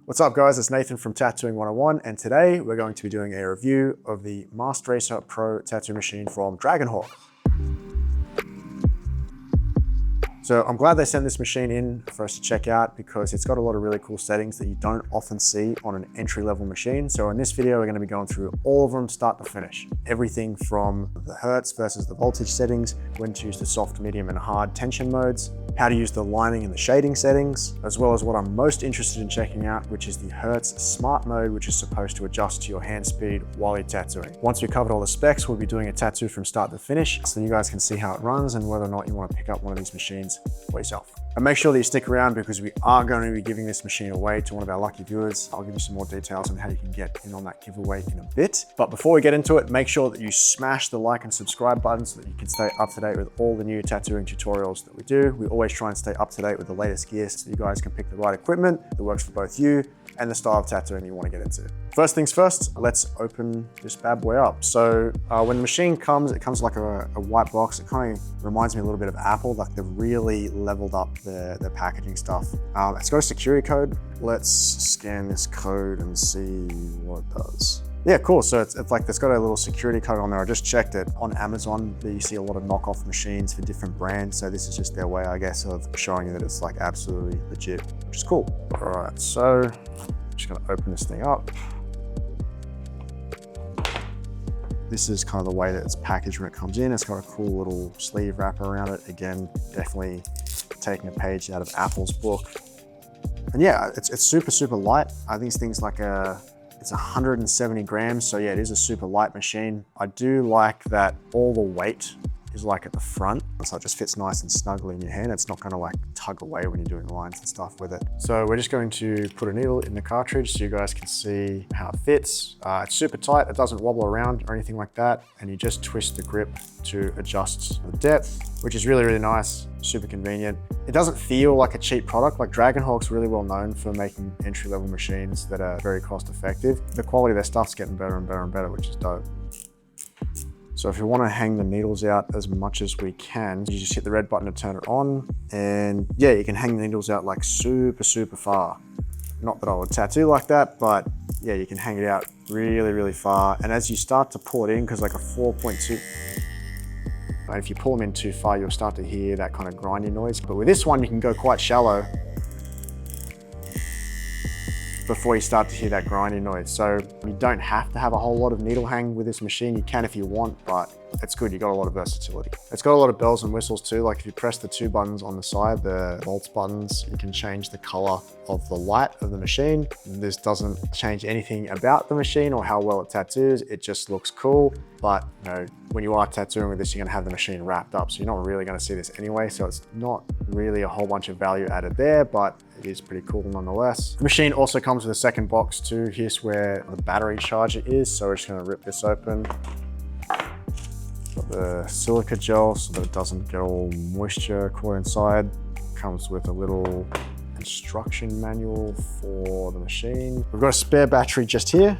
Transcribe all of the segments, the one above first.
What's up guys, it's Nathan from Tattooing 101 and today we're going to be doing a review of the Mast Racer Pro tattoo machine from Dragonhawk. So I'm glad they sent this machine in for us to check out because it's got a lot of really cool settings that you don't often see on an entry-level machine. So in this video, we're going to be going through all of them start to finish. Everything from the Hertz versus the voltage settings, when to use the soft, medium and hard tension modes, how to use the lining and the shading settings, as well as what I'm most interested in checking out, which is the Hertz Smart Mode, which is supposed to adjust to your hand speed while you're tattooing. Once we've covered all the specs, we'll be doing a tattoo from start to finish, so you guys can see how it runs and whether or not you want to pick up one of these machines for yourself. And make sure that you stick around because we are going to be giving this machine away to one of our lucky viewers. I'll give you some more details on how you can get in on that giveaway in a bit. But before we get into it, make sure that you smash the like and subscribe button so that you can stay up to date with all the new tattooing tutorials that we do. We always try and stay up to date with the latest gear so you guys can pick the right equipment that works for both you and the style of tattooing you want to get into. First things first, let's open this bad boy up. So when the machine comes, it comes like a white box. It kind of reminds me a little bit of Apple, like they've really leveled up their packaging stuff. It's got a security code. Let's scan this code and see what it does. Yeah, cool. So it's like it's got a little security code on there. I just checked it. On Amazon, you see a lot of knockoff machines for different brands. So this is just their way, I guess, of showing you that it's like absolutely legit, which is cool. All right, so I'm just gonna open this thing up. This is kind of the way that it's packaged when it comes in. It's got a cool little sleeve wrap around it. Again, definitely taking a page out of Apple's book. And yeah, it's super, super light. I think this thing's like it's 170 grams. So yeah, it is a super light machine. I do like that all the weight is like at the front. So it just fits nice and snugly in your hand. It's not gonna like tug away when you're doing lines and stuff with it. So we're just going to put a needle in the cartridge so you guys can see how it fits. It's super tight. It doesn't wobble around or anything like that. And you just twist the grip to adjust the depth, which is really, really nice, super convenient. It doesn't feel like a cheap product. Like Dragonhawk's really well known for making entry-level machines that are very cost effective. The quality of their stuff's getting better and better and better, which is dope. So if you want to hang the needles out as much as we can, you just hit the red button to turn it on. And yeah, you can hang the needles out like super, super far. Not that I would tattoo like that, but yeah, you can hang it out really, really far. And as you start to pull it in, because like a 4.2, and if you pull them in too far, you'll start to hear that kind of grindy noise. But with this one, you can go quite shallow before you start to hear that grinding noise. So you don't have to have a whole lot of needle hang with this machine. You can if you want, but it's good. You got a lot of versatility. It's got a lot of bells and whistles too. Like if you press the two buttons on the side, the volts buttons, you can change the color of the light of the machine. This doesn't change anything about the machine or how well it tattoos. It just looks cool. But you know, when you are tattooing with this, you're gonna have the machine wrapped up. So you're not really gonna see this anyway. So it's not really a whole bunch of value added there, but it is pretty cool nonetheless. The machine also comes with a second box too. Here's where the battery charger is. So we're just gonna rip this open. Got the silica gel so that it doesn't get all moisture caught inside. Comes with a little instruction manual for the machine. We've got a spare battery just here.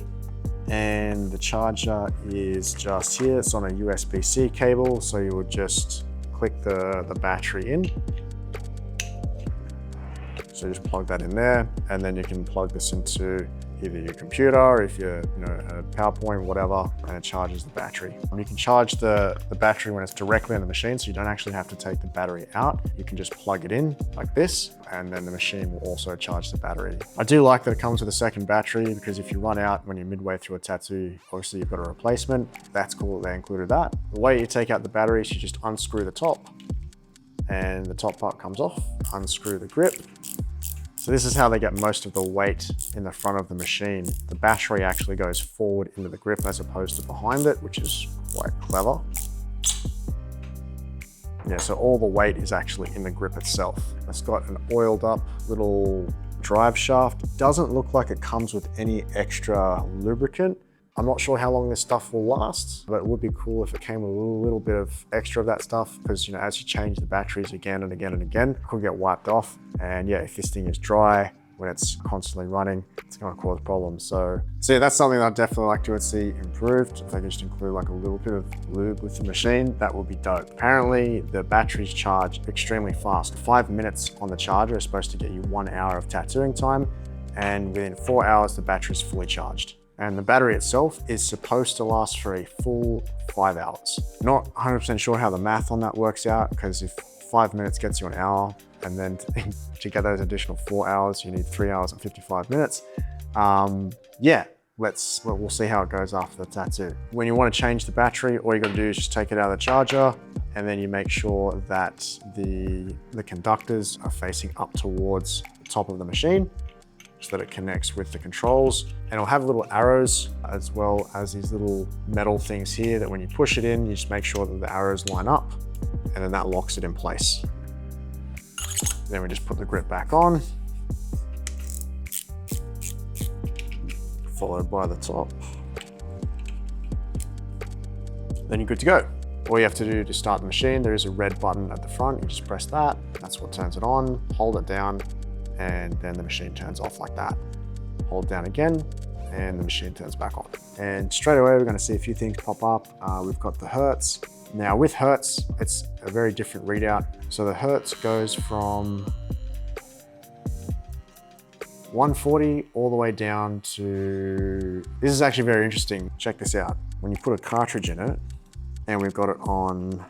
And the charger is just here. It's on a USB-C cable. So you would just click the battery in. So just plug that in there. And then you can plug this into either your computer or if you're, a PowerPoint, whatever, and it charges the battery. You can charge the battery when it's directly on the machine, so you don't actually have to take the battery out. You can just plug it in like this, and then the machine will also charge the battery. I do like that it comes with a second battery because if you run out when you're midway through a tattoo, obviously you've got a replacement. That's cool that they included that. The way you take out the battery is you just unscrew the top, and the top part comes off, unscrew the grip. So this is how they get most of the weight in the front of the machine. The battery actually goes forward into the grip as opposed to behind it, which is quite clever. Yeah, so all the weight is actually in the grip itself. It's got an oiled up little drive shaft. It doesn't look like it comes with any extra lubricant. I'm not sure how long this stuff will last, but it would be cool if it came with a little bit of extra of that stuff because, as you change the batteries again and again and again, it could get wiped off. And yeah, if this thing is dry, when it's constantly running, it's going to cause problems. So yeah, that's something that I'd definitely like to see improved. If they could just include like a little bit of lube with the machine, that would be dope. Apparently the batteries charge extremely fast. 5 minutes on the charger is supposed to get you 1 hour of tattooing time. and within 4 hours, the battery is fully charged. And the battery itself is supposed to last for a full 5 hours. Not 100% sure how the math on that works out, because if 5 minutes gets you an hour, and then to get those additional 4 hours, you need 3 hours and 55 minutes. Yeah, we'll see how it goes after the tattoo. When you want to change the battery, all you got to do is just take it out of the charger, and then you make sure that the conductors are facing up towards the top of the machine so that it connects with the controls. And it'll have little arrows as well as these little metal things here that when you push it in, you just make sure that the arrows line up, and then that locks it in place. Then we just put the grip back on, followed by the top. Then you're good to go. All you have to do to start the machine, there is a red button at the front. You just press that. That's what turns it on. Hold it down, and then the machine turns off like that. Hold down again, and the machine turns back on. And straight away, we're going to see a few things pop up. We've got the Hertz. Now with Hertz, it's a very different readout. So the Hertz goes from 140 all the way down to, this is actually very interesting. Check this out. When you put a cartridge in it, and we've got it on,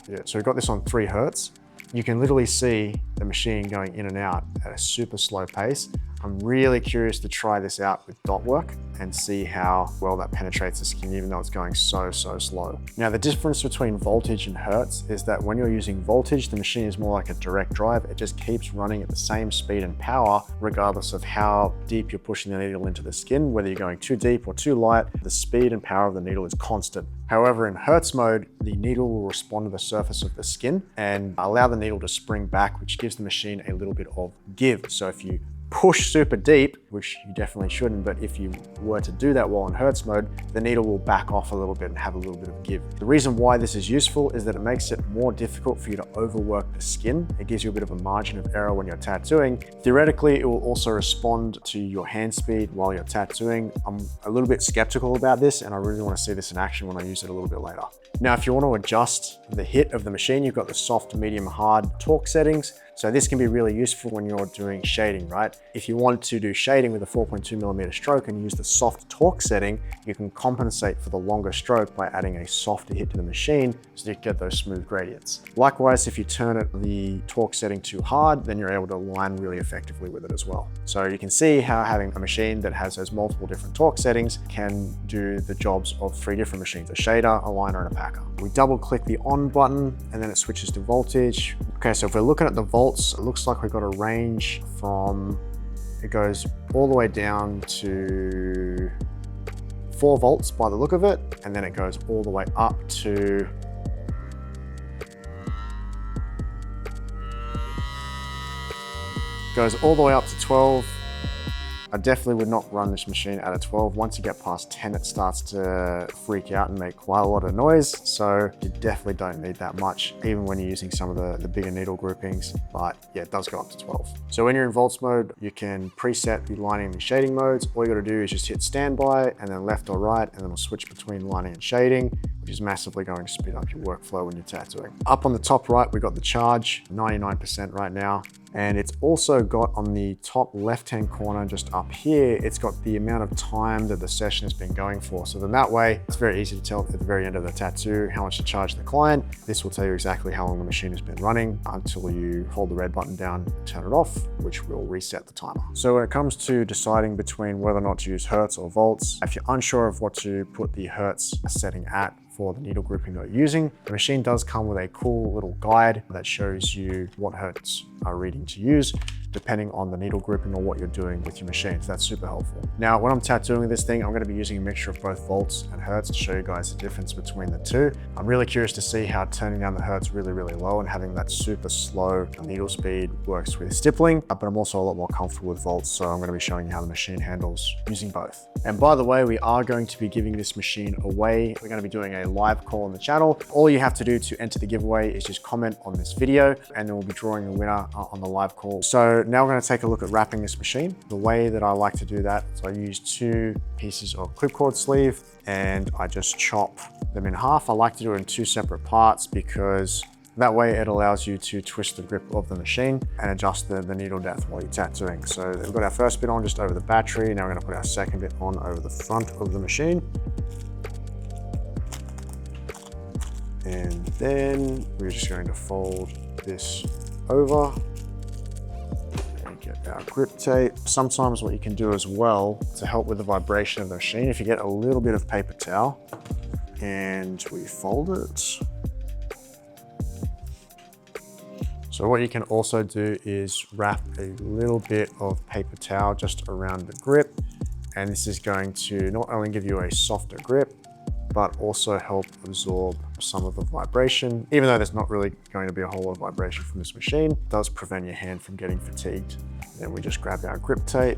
yeah, so we've got this on 3 Hertz. You can literally see the machine going in and out at a super slow pace. I'm really curious to try this out with dot work and see how well that penetrates the skin, even though it's going so slow. Now, the difference between voltage and Hertz is that when you're using voltage, the machine is more like a direct drive. It just keeps running at the same speed and power, regardless of how deep you're pushing the needle into the skin, whether you're going too deep or too light, the speed and power of the needle is constant. However, in Hertz mode, the needle will respond to the surface of the skin and allow the needle to spring back, which gives the machine a little bit of give. So if you push super deep, which you definitely shouldn't, but if you were to do that while in Hertz mode, the needle will back off a little bit and have a little bit of give. The reason why this is useful is that it makes it more difficult for you to overwork the skin. It gives you a bit of a margin of error when you're tattooing. Theoretically, it will also respond to your hand speed while you're tattooing. I'm a little bit skeptical about this, and I really want to see this in action when I use it a little bit later. Now, if you want to adjust the hit of the machine, you've got the soft, medium, hard torque settings. So this can be really useful when you're doing shading, right? If you want to do shading with a 4.2mm stroke and use the soft torque setting, you can compensate for the longer stroke by adding a softer hit to the machine so you get those smooth gradients. Likewise, if you turn the torque setting too hard, then you're able to align really effectively with it as well. So you can see how having a machine that has those multiple different torque settings can do the jobs of 3 different machines, a shader, a liner, and a packer. We double click the on button and then it switches to voltage. Okay, so if we're looking at the volts, it looks like we've got a range from, it goes all the way down to 4 volts by the look of it, and then it goes all the way up to to 12. I definitely would not run this machine at a 12. Once you get past 10, it starts to freak out and make quite a lot of noise. So you definitely don't need that much, even when you're using some of the bigger needle groupings. But yeah, it does go up to 12. So when you're in volts mode, you can preset the lining and shading modes. All you gotta do is just hit standby and then left or right, and then it'll switch between lining and shading, which is massively going to speed up your workflow when you're tattooing. Up on the top right, we've got the charge, 99% right now. And it's also got on the top left-hand corner, just up here, it's got the amount of time that the session has been going for. So then that way, it's very easy to tell at the very end of the tattoo how much to charge the client. This will tell you exactly how long the machine has been running until you hold the red button down, turn it off, which will reset the timer. So when it comes to deciding between whether or not to use Hertz or volts, if you're unsure of what to put the Hertz setting at for the needle grouping that you're using, the machine does come with a cool little guide that shows you what Hertz reading to use, depending on the needle grouping or what you're doing with your machine. So that's super helpful. Now, when I'm tattooing this thing, I'm going to be using a mixture of both volts and Hertz to show you guys the difference between the two. I'm really curious to see how turning down the Hertz really low and having that super slow needle speed works with stippling, but I'm also a lot more comfortable with volts, so I'm going to be showing you how the machine handles using both. And by the way, we are going to be giving this machine away. We're going to be doing a live call on the channel. All you have to do to enter the giveaway is just comment on this video, and then we'll be drawing a winner on the live call. So now we're going to take a look at wrapping this machine. The way that I like to do that is I use 2 pieces of clipcord sleeve and I just chop them in half. I like to do it in 2 separate parts because That way it allows you to twist the grip of the machine and adjust the needle depth while you're tattooing. So we've got our first bit on just over the battery. Now we're gonna put our second bit on over the front of the machine. And then we're just going to fold this over and get our grip tape. Sometimes what you can do as well to help with the vibration of the machine, if you get a little bit of paper towel and we fold it. So what you can also do is wrap a little bit of paper towel just around the grip. And this is going to not only give you a softer grip, but also help absorb some of the vibration. Even though there's not really going to be a whole lot of vibration from this machine, it does prevent your hand from getting fatigued. Then we just grab our grip tape.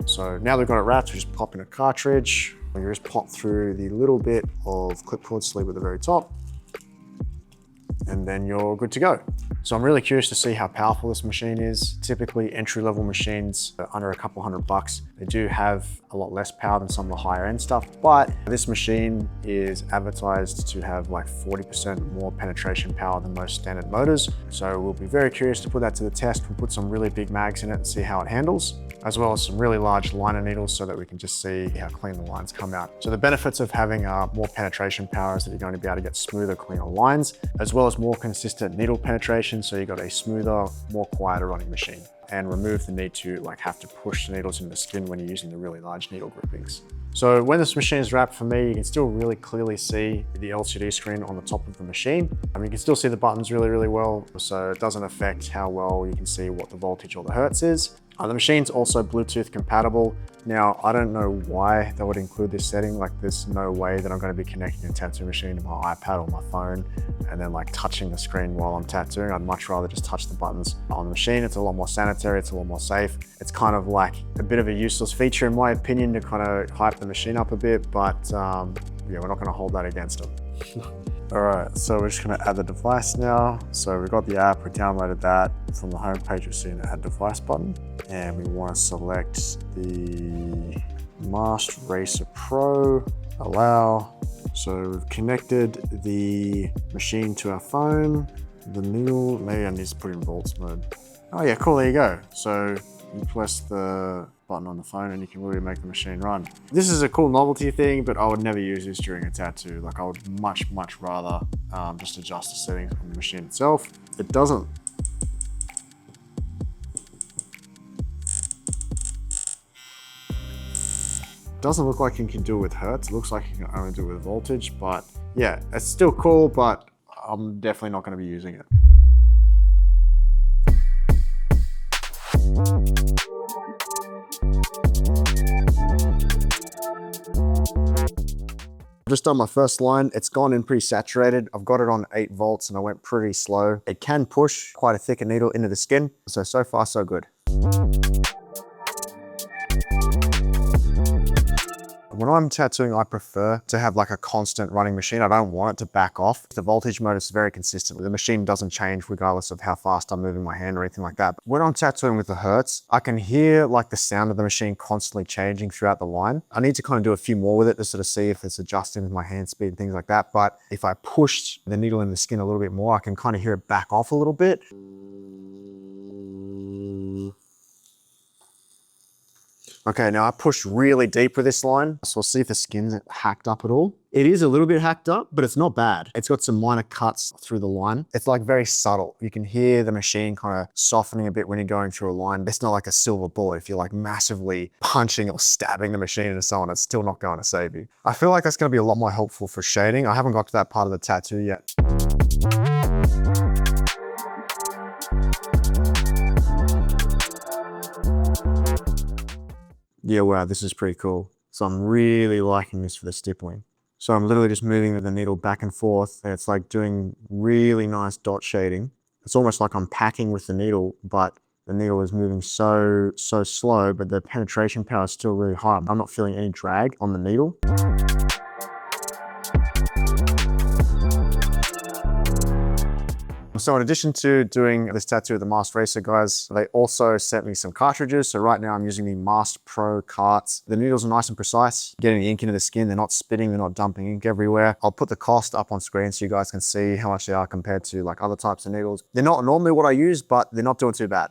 So now they've got it wrapped, we just pop in a cartridge. You just pop through the little bit of clipcord sleeve at the very top, and then you're good to go. So I'm really curious to see how powerful this machine is. Typically entry-level machines are under a couple $100. They do have a lot less power than some of the higher end stuff, but this machine is advertised to have like 40% more penetration power than most standard motors. So we'll be very curious to put that to the test. We'll put some really big mags in it and see how it handles, as well as some really large liner needles so that we can just see how clean the lines come out. So the benefits of having more penetration power is that you're going to be able to get smoother, cleaner lines, as well as more consistent needle penetration. So you got a smoother, more quieter running machine, and remove the need to have to push the needles into the skin when you're using the really large needle grippings. So when this machine is wrapped, for me, you can still really clearly see the LCD screen on the top of the machine. You can still see the buttons really, really well. So it doesn't affect how well you can see what the voltage or the hertz is. The machine's also Bluetooth compatible. Now, I don't know why they would include this setting. Like, there's no way that I'm going to be connecting a tattoo machine to my iPad or my phone and then touching the screen while I'm tattooing. I'd much rather just touch the buttons on the machine. It's a lot more sanitary, it's a lot more safe. It's kind of like a bit of a useless feature in my opinion to kind of hype the machine up a bit, but yeah, we're not going to hold that against them. All right, so we're just gonna add the device now. So we've got the app, we downloaded that. From the home page, you'll see an add device button. And we wanna select the Mast Racer Pro, allow. So we've connected the machine to our phone. The needle, maybe I need to put it in volts mode. Oh yeah, cool, there you go. So you press the button on the phone and you can really make the machine run. This is a cool novelty thing, but I would never use this during a tattoo. Like, I would much rather just adjust the settings on the machine itself. It doesn't look like you can do it with Hertz. It looks like you can only do it with voltage, but yeah, it's still cool, but I'm definitely not going to be using it. I've just done my first line. It's gone in pretty saturated. I've got it on 8 volts and I went pretty slow. It can push quite a thicker needle into the skin. So far, so good. When I'm tattooing, I prefer to have like a constant running machine. I don't want it to back off. The voltage mode is very consistent. The machine doesn't change regardless of how fast I'm moving my hand or anything like that. But when I'm tattooing with the Hertz, I can hear like the sound of the machine constantly changing throughout the line. I need to kind of do a few more with it to sort of see if it's adjusting with my hand speed and things like that. But if I push the needle in the skin a little bit more, I can kind of hear it back off a little bit. Okay, now I pushed really deep with this line, so we'll see if the skin's hacked up at all. It is a little bit hacked up, but it's not bad. It's got some minor cuts through the line. It's like very subtle. You can hear the machine kind of softening a bit when you're going through a line. It's not like a silver bullet. If you're like massively punching or stabbing the machine into someone, it's still not going to save you. I feel like that's going to be a lot more helpful for shading. I haven't got to that part of the tattoo yet. Yeah, wow, this is pretty cool. So I'm really liking this for the stippling. So I'm literally just moving the needle back and forth, and it's like doing really nice dot shading. It's almost like I'm packing with the needle, but the needle is moving so slow, but the penetration power is still really high. I'm not feeling any drag on the needle. So in addition to doing this tattoo with the Mast Racer guys, they also sent me some cartridges. So right now I'm using the Mast Pro carts. The needles are nice and precise, getting the ink into the skin. They're not spitting, they're not dumping ink everywhere. I'll put the cost up on screen so you guys can see how much they are compared to like other types of needles. They're not normally what I use, but they're not doing too bad.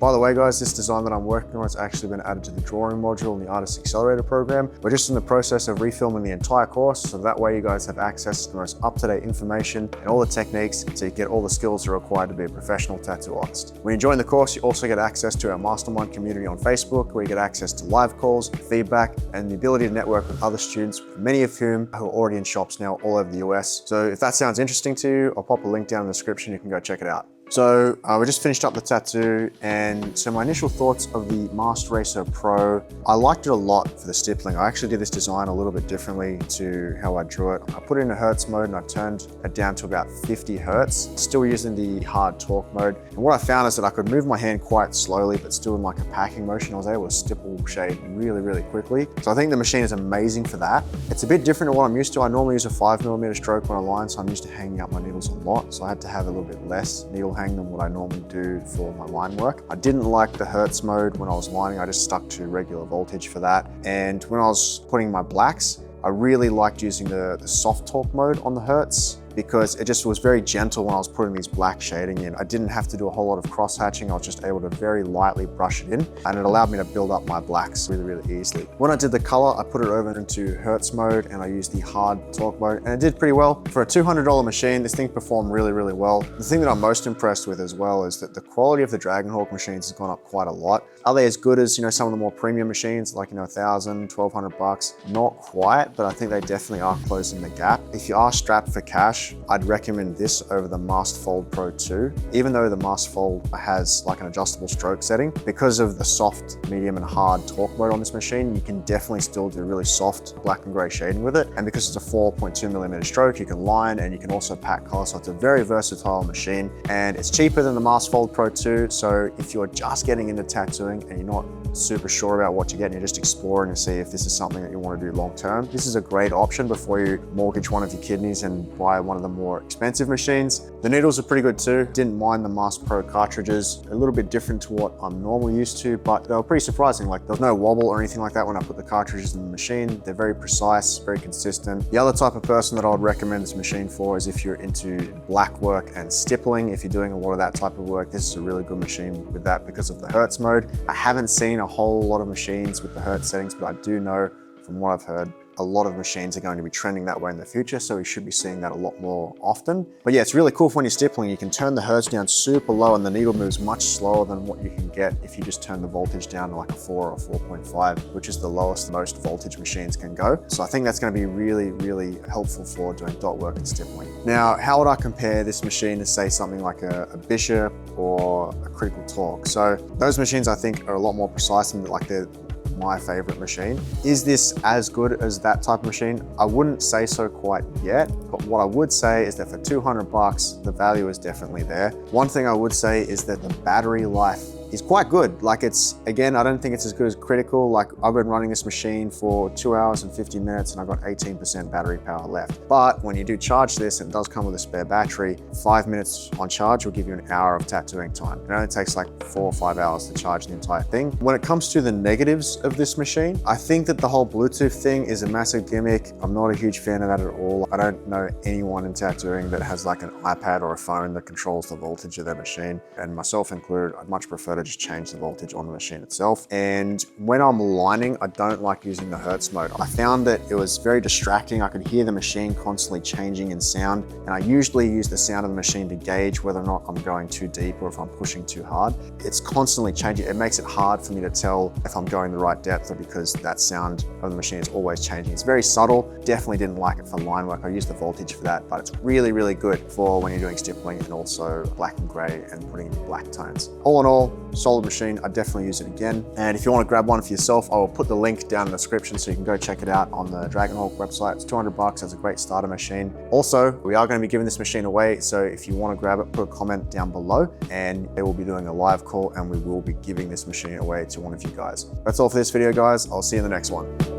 By the way guys, this design that I'm working on has actually been added to the drawing module in the Artist Accelerator program. We're just in the process of refilming the entire course, so that way you guys have access to the most up-to-date information and all the techniques so you get all the skills that are required to be a professional tattoo artist. When you join the course, you also get access to our mastermind community on Facebook, where you get access to live calls, feedback, and the ability to network with other students, many of whom are already in shops now all over the US. So if that sounds interesting to you, I'll pop a link down in the description, you can go check it out. So we just finished up the tattoo, and so my initial thoughts of the Mast Racer Pro, I liked it a lot for the stippling. I actually did this design a little bit differently to how I drew it. I put it in a Hertz mode and I turned it down to about 50 Hertz, still using the hard torque mode. And what I found is that I could move my hand quite slowly, but still in like a packing motion. I was able to stipple shade really, really quickly. So I think the machine is amazing for that. It's a bit different to what I'm used to. I normally use a 5mm stroke when I line, so I'm used to hanging out my needles a lot. So I had to have a little bit less needle hang than what I normally do for my line work. I didn't like the Hertz mode when I was lining. I just stuck to regular voltage for that. And when I was putting my blacks, I really liked using the soft torque mode on the Hertz, because it just was very gentle when I was putting these black shading in. I didn't have to do a whole lot of cross hatching. I was just able to very lightly brush it in, and it allowed me to build up my blacks really, really easily. When I did the color, I put it over into Hertz mode and I used the hard torque mode, and it did pretty well. For a $200 machine, this thing performed really, really well. The thing that I'm most impressed with as well is that the quality of the Dragonhawk machines has gone up quite a lot. Are they as good as, some of the more premium machines, like, $1,000, $1,200? Not quite, but I think they definitely are closing the gap. If you are strapped for cash, I'd recommend this over the Mast Fold Pro 2. Even though the Mast Fold has like an adjustable stroke setting, because of the soft, medium, and hard torque mode on this machine, you can definitely still do really soft black and gray shading with it. And because it's a 4.2mm stroke, you can line and you can also pack color. So it's a very versatile machine, and it's cheaper than the Mast Fold Pro 2. So if you're just getting into tattooing and you're not super sure about what you get and you're just exploring to see if this is something that you want to do long term, this is a great option before you mortgage one of your kidneys and buy one of the more expensive machines. The needles are pretty good too. Didn't mind the Mast Pro cartridges. A little bit different to what I'm normally used to, but they were pretty surprising. Like, there was no wobble or anything like that when I put the cartridges in the machine. They're very precise, very consistent. The other type of person that I would recommend this machine for is if you're into black work and stippling. If you're doing a lot of that type of work, this is a really good machine with that because of the Hertz mode. I haven't seen a whole lot of machines with the Hertz settings, but I do know from what I've heard, a lot of machines are going to be trending that way in the future, so we should be seeing that a lot more often. But yeah, it's really cool for when you're stippling. You can turn the Hertz down super low and the needle moves much slower than what you can get if you just turn the voltage down to like a 4 or 4.5, which is the lowest most voltage machines can go. So I think that's going to be really, really helpful for doing dot work and stippling. Now, how would I compare this machine to say something like a Bishop or a Critical Torque? So those machines I think are a lot more precise and like they're my favorite machine. Is this as good as that type of machine? I wouldn't say so quite yet, but what I would say is that for 200 bucks, the value is definitely there. One thing I would say is that the battery life is quite good. Like, it's, again, I don't think it's as good as Critical. Like, I've been running this machine for 2 hours and 50 minutes and I've got 18% battery power left. But when you do charge this, and it does come with a spare battery, 5 minutes on charge will give you an hour of tattooing time. It only takes like 4 or 5 hours to charge the entire thing. When it comes to the negatives of this machine, I think that the whole Bluetooth thing is a massive gimmick. I'm not a huge fan of that at all. I don't know anyone in tattooing that has like an iPad or a phone that controls the voltage of their machine, and myself included. I'd much prefer to just change the voltage on the machine itself. And when I'm lining, I don't like using the Hertz mode. I found that it was very distracting. I could hear the machine constantly changing in sound, and I usually use the sound of the machine to gauge whether or not I'm going too deep or if I'm pushing too hard. It's constantly changing. It makes it hard for me to tell if I'm going the right depth, or because that sound of the machine is always changing. It's very subtle. Definitely didn't like it for line work. I use the voltage for that, but it's really, really good for when you're doing stippling and also black and gray and putting in black tones. All in all, solid machine. I definitely use it again. And if you want to grab one for yourself, I will put the link down in the description so you can go check it out on the Dragonhawk website. It's $200. It's a great starter machine. Also, we are going to be giving this machine away. So if you want to grab it, put a comment down below and they will be doing a live call and we will be giving this machine away to one of you guys. That's all for this video, guys. I'll see you in the next one.